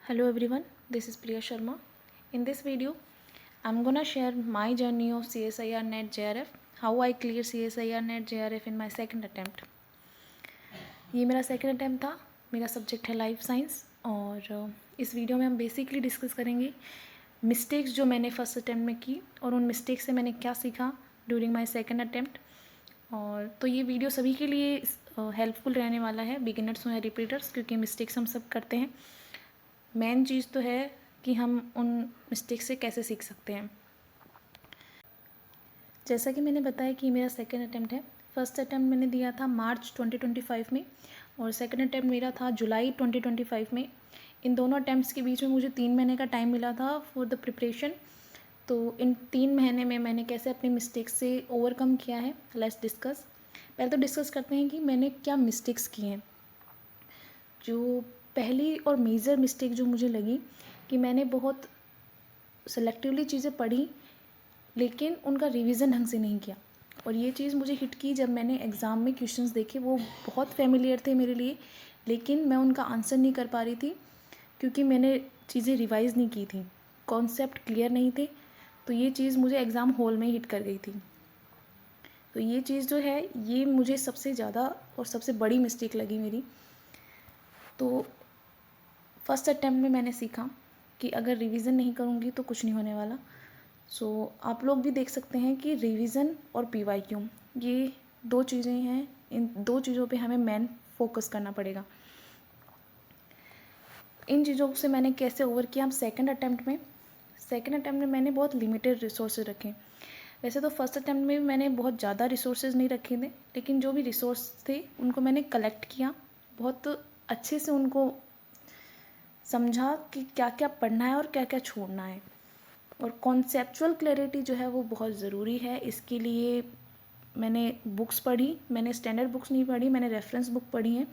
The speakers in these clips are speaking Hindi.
Hello everyone, this is Priya Sharma. In this video, I'm gonna share my journey of CSIR NET JRF, how I clear CSIR NET JRF in my second attempt. ये मेरा सेकंड अटैम्प्ट था, मेरा सब्जेक्ट है लाइफ साइंस और इस वीडियो में हम बेसिकली डिस्कस करेंगे मिस्टेक्स जो मैंने फर्स्ट अटैम्प्ट में की और उन मिस्टेक्स से मैंने क्या सीखा ड्यूरिंग माय सेकंड अटैम्प्ट। और तो ये वीडियो सभी के लिए हेल्पफुल रहने वाला है, बिगिनर्स हो या रिपीटर्स, क्योंकि मिस्टेक्स हम सब करते हैं। मेन चीज़ तो है कि हम उन मिस्टेक से कैसे सीख सकते हैं। जैसा कि मैंने बताया कि मेरा सेकेंड अटैम्प्ट है। फर्स्ट अटैम्प्ट मैंने दिया था मार्च 2025 में और सेकेंड अटैम्प्ट मेरा था जुलाई 2025 में। इन दोनों अटैम्प्ट्स के बीच में मुझे 3 महीने का टाइम मिला था फॉर द प्रिपरेशन। तो इन 3 महीने में मैंने कैसे अपनी मिस्टेक्स से ओवरकम किया है, लेट्स डिस्कस। पहले तो डिस्कस करते हैं कि मैंने क्या मिस्टेक्स की हैं। जो पहली और मेजर मिस्टेक जो मुझे लगी कि मैंने बहुत सेलेक्टिवली चीज़ें पढ़ी लेकिन उनका रिवीजन ढंग से नहीं किया। और ये चीज़ मुझे हिट की जब मैंने एग्ज़ाम में क्वेश्चंस देखे, वो बहुत फेमिलियर थे मेरे लिए, लेकिन मैं उनका आंसर नहीं कर पा रही थी क्योंकि मैंने चीज़ें रिवाइज़ नहीं की थी, कॉन्सेप्ट क्लियर नहीं थे। तो ये चीज़ मुझे एग्ज़ाम हॉल में हिट कर गई थी। तो ये चीज़ जो है, ये मुझे सबसे ज़्यादा और सबसे बड़ी मिस्टेक लगी मेरी। तो फर्स्ट अटैम्प्ट में मैंने सीखा कि अगर रिवीजन नहीं करूँगी तो कुछ नहीं होने वाला। सो आप लोग भी देख सकते हैं कि रिवीजन और पीवाईक्यू ये दो चीज़ें हैं। इन दो चीज़ों पे हमें मेन फोकस करना पड़ेगा। इन चीज़ों से मैंने कैसे ओवर किया। हम सेकंड अटैम्प्ट में मैंने बहुत लिमिटेड रिसोर्सेज रखे। वैसे तो फर्स्ट अटैम्प्ट में मैंने बहुत ज़्यादा रिसोर्सेज नहीं रखे थे, लेकिन जो भी रिसोर्स थे उनको मैंने कलेक्ट किया, बहुत अच्छे से उनको समझा कि क्या क्या पढ़ना है और क्या क्या छोड़ना है। और कॉन्सेप्चुअल क्लैरिटी जो है वो बहुत ज़रूरी है। इसके लिए मैंने बुक्स पढ़ी, मैंने स्टैंडर्ड बुक्स नहीं पढ़ी, मैंने रेफरेंस बुक पढ़ी हैं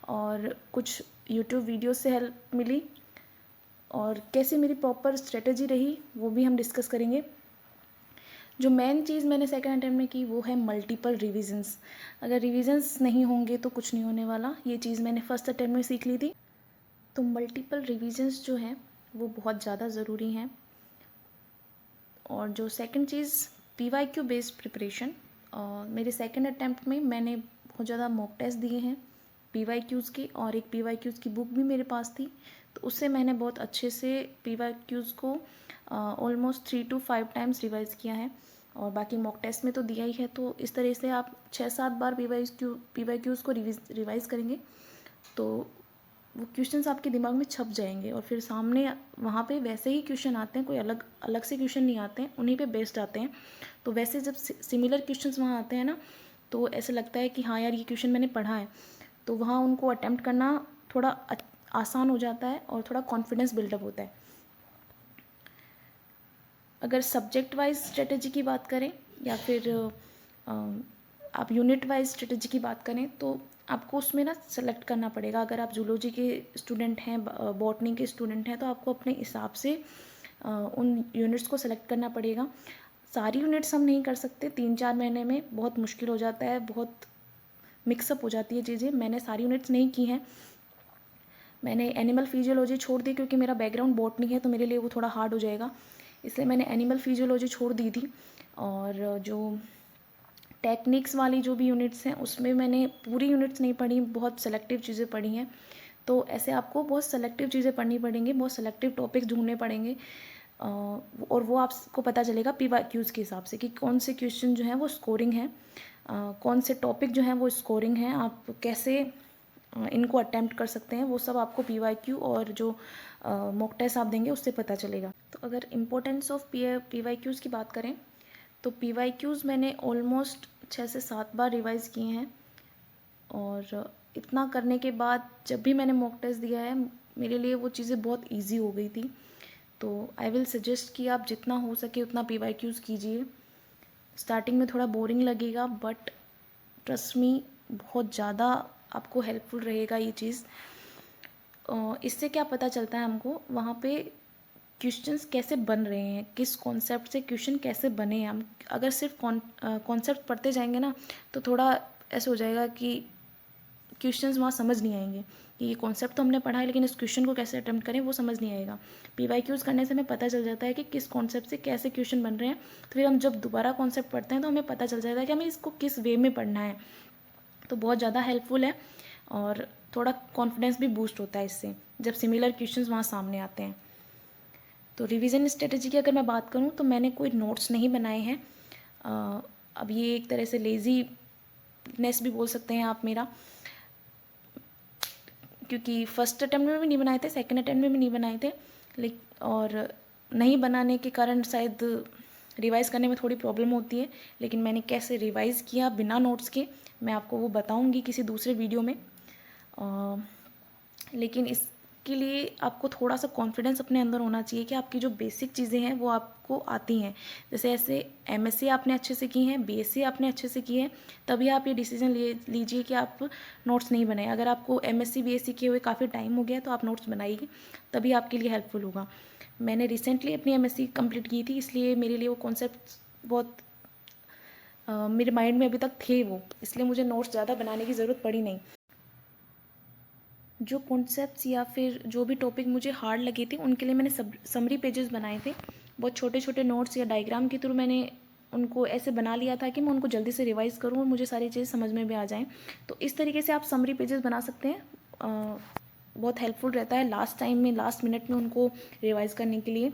और कुछ यूट्यूब वीडियो से हेल्प मिली। और कैसे मेरी प्रॉपर स्ट्रेटजी रही वो भी हम डिस्कस करेंगे। जो मेन चीज़ मैंने सेकंड अटेम्प्ट में की वो है मल्टीपल रिविजन्स। अगर रिविजन्स नहीं होंगे तो कुछ नहीं होने वाला। ये चीज़ मैंने फर्स्ट अटेम्प्ट में सीख ली थी। तो मल्टीपल रिविजन्स जो हैं वो बहुत ज़्यादा ज़रूरी हैं। और जो सेकंड चीज़ पीवाईक्यू बेस्ड प्रिपरेशन, मेरे सेकंड अटैम्प्ट में मैंने बहुत ज़्यादा मॉक टेस्ट दिए हैं पीवाईक्यूज़ की, और एक पीवाईक्यूज़ की बुक भी मेरे पास थी। तो उससे मैंने बहुत अच्छे से पीवाईक्यूज़ को ऑलमोस्ट 3 to 5 टाइम्स रिवाइज़ किया है। और बाकी मॉक टेस्ट में तो दिया ही है। तो इस तरह से आप 6-7 बार पीवाईक्यूज़ को रिवाइज़ करेंगे तो वो क्वेश्चंस आपके दिमाग में छप जाएंगे और फिर सामने वहाँ पे वैसे ही क्वेश्चन आते हैं, कोई अलग अलग से क्वेश्चन नहीं आते हैं, उन्हीं पे बेस्ड आते हैं। तो वैसे जब सिमिलर क्वेश्चंस वहाँ आते हैं ना, तो ऐसा लगता है कि हाँ यार ये क्वेश्चन मैंने पढ़ा है। तो वहाँ उनको अटैम्प्ट करना थोड़ा आसान हो जाता है और थोड़ा कॉन्फिडेंस बिल्डअप होता है। अगर सब्जेक्ट वाइज स्ट्रेटेजी की बात करें या फिर आप यूनिट वाइज स्ट्रेटेजी की बात करें तो आपको उसमें ना सेलेक्ट करना पड़ेगा। अगर आप जूलॉजी के स्टूडेंट हैं, बॉटनी के स्टूडेंट हैं, तो आपको अपने हिसाब से उन यूनिट्स को सेलेक्ट करना पड़ेगा। सारी यूनिट्स हम नहीं कर सकते, 3-4 महीने में बहुत मुश्किल हो जाता है, बहुत मिक्सअप हो जाती है चीज़ें। मैंने सारी यूनिट्स नहीं की हैं। मैंने एनिमल फिजियोलॉजी छोड़ दी क्योंकि मेरा बैकग्राउंड बॉटनी है, तो मेरे लिए वो थोड़ा हार्ड हो जाएगा, इसलिए मैंने एनिमल फिजियोलॉजी छोड़ दी थी। और जो टेक्निक्स वाली जो भी यूनिट्स हैं उसमें मैंने पूरी यूनिट्स नहीं पढ़ी, बहुत सेलेक्टिव चीज़ें पढ़ी हैं। तो ऐसे आपको बहुत सेलेक्टिव चीज़ें पढ़नी पड़ेंगी, बहुत सेलेक्टिव टॉपिक्स ढूंढने पड़ेंगे। और वो आपको पता चलेगा पीवाईक्यूज़ के हिसाब से कि कौन से क्वेश्चन जो हैं वो स्कोरिंग है, कौन से टॉपिक जो हैं वो स्कोरिंग हैं, आप कैसे इनको अटैम्प्ट कर सकते हैं, वो सब आपको पीवाईक्यू और जो मॉक टेस्ट आप देंगे उससे पता चलेगा। तो अगर इम्पोर्टेंस ऑफ पीवाईक्यूज़ की बात करें तो पीवाईक्यूज़ मैंने ऑलमोस्ट 6 से 7 बार रिवाइज़ किए हैं। और इतना करने के बाद जब भी मैंने मॉक टेस्ट दिया है मेरे लिए वो चीज़ें बहुत इजी हो गई थी। तो आई विल सजेस्ट कि आप जितना हो सके उतना पीवाईक्यूज़ कीजिए। स्टार्टिंग में थोड़ा बोरिंग लगेगा बट ट्रस्ट मी बहुत ज़्यादा आपको हेल्पफुल रहेगा ये चीज़। इससे क्या पता चलता है हमको वहाँ पे क्वेश्चंस कैसे बन रहे हैं, किस कॉन्सेप्ट से क्वेश्चन कैसे बने हैं। हम अगर सिर्फ कॉन्सेप्ट पढ़ते जाएंगे ना तो थोड़ा ऐसा हो जाएगा कि क्वेश्चंस वहाँ समझ नहीं आएंगे कि ये कॉन्सेप्ट तो हमने पढ़ा है, लेकिन इस क्वेश्चन को कैसे अटेम्प्ट करें वो समझ नहीं आएगा। PYQs करने से हमें पता चल जाता है कि किस कॉन्सेप्ट से कैसे क्वेश्चन बन रहे हैं, तो फिर हम जब दोबारा कॉन्सेप्ट पढ़ते हैं तो हमें पता चल जाता है कि हमें इसको किस वे में पढ़ना है। तो बहुत ज़्यादा हेल्पफुल है और थोड़ा कॉन्फिडेंस भी बूस्ट होता है इससे जब सिमिलर क्वेश्चंस वहाँ सामने आते हैं। तो रिवीजन स्ट्रेटजी की अगर मैं बात करूँ तो मैंने कोई नोट्स नहीं बनाए हैं। अब ये एक तरह से लेज़ीनेस भी बोल सकते हैं आप मेरा, क्योंकि फर्स्ट अटैम्प्ट में भी नहीं बनाए थे, सेकंड अटैम्प्ट में भी नहीं बनाए थे, लेकिन और नहीं बनाने के कारण शायद रिवाइज़ करने में थोड़ी प्रॉब्लम होती है। लेकिन मैंने कैसे रिवाइज़ किया बिना नोट्स के मैं आपको वो बताऊंगी किसी दूसरे वीडियो में। लेकिन इसके लिए आपको थोड़ा सा कॉन्फिडेंस अपने अंदर होना चाहिए कि आपकी जो बेसिक चीज़ें हैं वो आपको आती हैं। जैसे ऐसे MSc आपने अच्छे से की हैं, BSc आपने अच्छे से की है, तभी आप ये डिसीजन लीजिए कि आप नोट्स नहीं बनाए। अगर आपको MSc BSc किए हुए काफ़ी टाइम हो गया तो आप नोट्स बनाइए, तभी आपके लिए हेल्पफुल होगा। मैंने रिसेंटली अपनी MSc कंप्लीट की थी, इसलिए मेरे लिए वो कॉन्सेप्ट बहुत मेरे माइंड में अभी तक थे वो, इसलिए मुझे नोट्स ज़्यादा बनाने की ज़रूरत पड़ी नहीं। जो कॉन्सेप्ट्स या फिर जो भी टॉपिक मुझे हार्ड लगे थे उनके लिए मैंने समरी पेजेस बनाए थे। बहुत छोटे छोटे नोट्स या डायग्राम के थ्रू मैंने उनको ऐसे बना लिया था कि मैं उनको जल्दी से रिवाइज़ करूँ और मुझे सारी चीज़ें समझ में भी आ जाएँ। तो इस तरीके से आप समरी पेजेस बना सकते हैं। बहुत हेल्पफुल रहता है लास्ट टाइम में, लास्ट मिनट में उनको रिवाइज़ करने के लिए।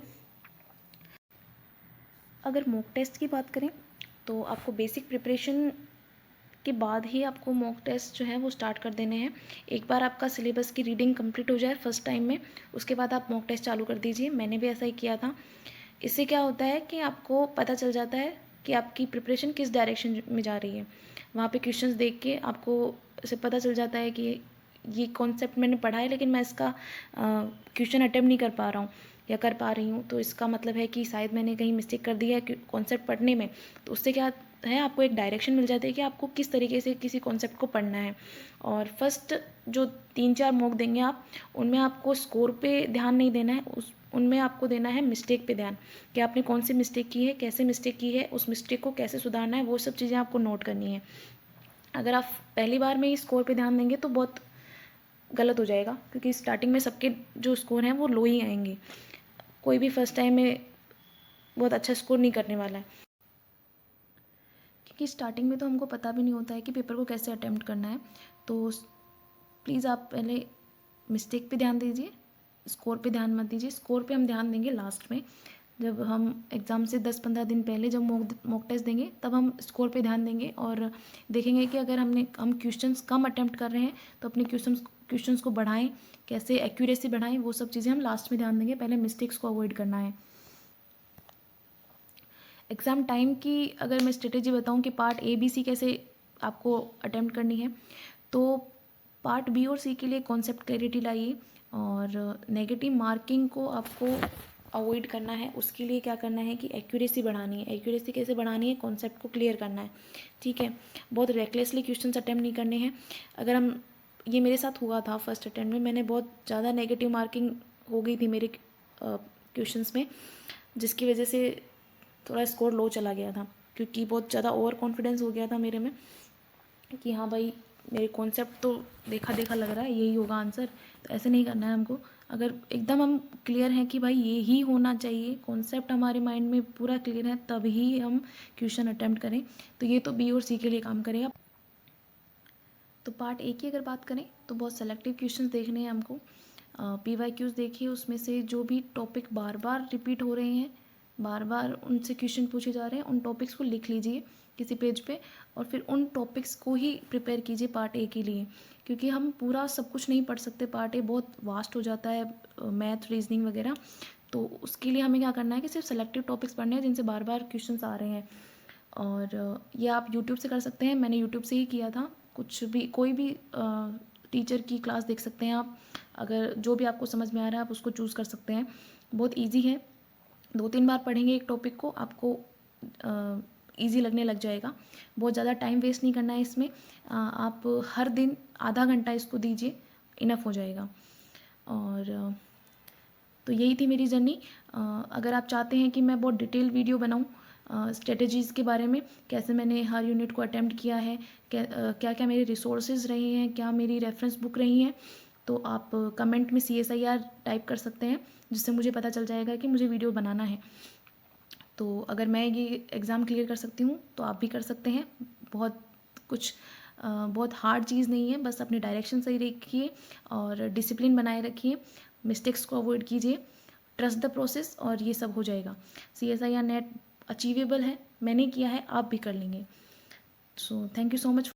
अगर मॉक टेस्ट की बात करें तो आपको बेसिक प्रिपरेशन के बाद ही आपको मॉक टेस्ट जो है वो स्टार्ट कर देने हैं। एक बार आपका सिलेबस की रीडिंग कंप्लीट हो जाए फर्स्ट टाइम में, उसके बाद आप मॉक टेस्ट चालू कर दीजिए। मैंने भी ऐसा ही किया था। इससे क्या होता है कि आपको पता चल जाता है कि आपकी प्रिपरेशन किस डायरेक्शन में जा रही है। वहाँ पे क्वेश्चंस देख के आपको इसे पता चल जाता है कि ये कॉन्सेप्ट मैंने पढ़ा है लेकिन मैं इसका क्वेश्चन अटेम्प्ट नहीं कर पा रहा हूँ या कर पा रही हूँ, तो इसका मतलब है कि शायद मैंने कहीं मिस्टेक कर दी है कॉन्सेप्ट पढ़ने में। तो उससे क्या है, आपको एक डायरेक्शन मिल जाती है कि आपको किस तरीके से किसी कॉन्सेप्ट को पढ़ना है। और फर्स्ट जो 3-4 मॉक देंगे आप, उनमें आपको स्कोर पे ध्यान नहीं देना है, उनमें आपको देना है मिस्टेक पे ध्यान, कि आपने कौन सी मिस्टेक की है, कैसे मिस्टेक की है, उस मिस्टेक को कैसे सुधारना है, वो सब चीज़ें आपको नोट करनी है। अगर आप पहली बार में ही स्कोर पे ध्यान देंगे तो बहुत गलत हो जाएगा, क्योंकि स्टार्टिंग में सबके जो स्कोर हैं वो लो ही आएंगे। कोई भी फर्स्ट टाइम में बहुत अच्छा स्कोर नहीं करने वाला है, क्योंकि स्टार्टिंग में तो हमको पता भी नहीं होता है कि पेपर को कैसे अटेम्प्ट करना है। तो प्लीज़ आप पहले मिस्टेक पे ध्यान दीजिए, स्कोर पे ध्यान मत दीजिए। स्कोर पे हम ध्यान देंगे लास्ट में, जब हम एग्ज़ाम से 10-15 दिन पहले जब मॉक टेस्ट देंगे तब हम स्कोर पे ध्यान देंगे और देखेंगे कि अगर हम क्वेश्चंस कम अटेम्प्ट कर रहे हैं तो अपने क्वेश्चंस को बढ़ाएं, कैसे एक्यूरेसी बढ़ाएं, वो सब चीज़ें हम लास्ट में ध्यान देंगे। पहले मिस्टेक्स को अवॉइड करना है। एग्ज़ाम टाइम की अगर मैं स्ट्रेटेजी बताऊं कि पार्ट ABC कैसे आपको अटेम्प्ट करनी है, तो पार्ट B और C के लिए कॉन्सेप्ट क्लैरिटी लाइए और नेगेटिव मार्किंग को आपको अवॉइड करना है। उसके लिए क्या करना है कि एक्यूरेसी बढ़ानी है। एक्यूरेसी कैसे बढ़ानी है, कॉन्सेप्ट को क्लियर करना है, ठीक है। बहुत रेकलेसली क्वेश्चंस अटेम्प्ट नहीं करने हैं। अगर हम, ये मेरे साथ हुआ था फर्स्ट अटेम्प्ट में, मैंने बहुत ज़्यादा नेगेटिव मार्किंग हो गई थी मेरे क्वेश्चंस में, जिसकी वजह से थोड़ा स्कोर लो चला गया था, क्योंकि बहुत ज़्यादा ओवर कॉन्फिडेंस हो गया था मेरे में कि हाँ भाई मेरे कॉन्सेप्ट तो देखा देखा लग रहा है, यही होगा आंसर। तो ऐसे नहीं करना है हमको। अगर एकदम हम क्लियर हैं कि भाई ये ही होना चाहिए, कॉन्सेप्ट हमारे माइंड में पूरा क्लियर है, तभी हम क्वेश्चन अटेम्प्ट करें। तो ये तो B और C के लिए काम करेगा। तो पार्ट A की अगर बात करें तो बहुत सेलेक्टिव क्वेश्चन देखने हैं हमको। PYQs देखिए, उसमें से जो भी टॉपिक बार बार रिपीट हो रहे हैं, बार बार उनसे क्वेश्चन पूछे जा रहे हैं, उन टॉपिक्स को लिख लीजिए किसी पेज पे और फिर उन टॉपिक्स को ही प्रिपेयर कीजिए पार्ट A के लिए, क्योंकि हम पूरा सब कुछ नहीं पढ़ सकते। पार्ट A बहुत वास्ट हो जाता है, मैथ, रीजनिंग वगैरह। तो उसके लिए हमें क्या करना है कि सिर्फ सेलेक्टिव टॉपिक्स पढ़ने हैं जिनसे बार बार क्वेश्चन आ रहे हैं। और ये आप यूट्यूब से कर सकते हैं, मैंने यूट्यूब से ही किया था। कुछ भी, कोई भी टीचर की क्लास देख सकते हैं आप। अगर जो भी आपको समझ में आ रहा है आप उसको चूज़ कर सकते हैं। बहुत इजी है, 2-3 बार पढ़ेंगे एक टॉपिक को, आपको इजी लगने लग जाएगा। बहुत ज़्यादा टाइम वेस्ट नहीं करना है इसमें। आप हर दिन आधा घंटा इसको दीजिए, इनफ हो जाएगा। और तो यही थी मेरी जर्नी। अगर आप चाहते हैं कि मैं बहुत डिटेल वीडियो बनाऊं स्ट्रेटजीज़ के बारे में, कैसे मैंने हर यूनिट को अटेम्प्ट किया है, क्या क्या मेरे रिसोर्सेज रहे हैं, क्या मेरी रेफरेंस बुक रही हैं। तो आप कमेंट में CSIR टाइप कर सकते हैं, जिससे मुझे पता चल जाएगा कि मुझे वीडियो बनाना है। तो अगर मैं ये एग्ज़ाम क्लियर कर सकती हूँ तो आप भी कर सकते हैं। बहुत कुछ बहुत हार्ड चीज़ नहीं है, बस अपनी डायरेक्शन सही रखिए और डिसिप्लिन बनाए रखिए, मिस्टेक्स को अवॉइड कीजिए, ट्रस्ट द प्रोसेस और ये सब हो जाएगा। CSIR नेट अचीवेबल है, मैंने किया है, आप भी कर लेंगे। So thank you so much.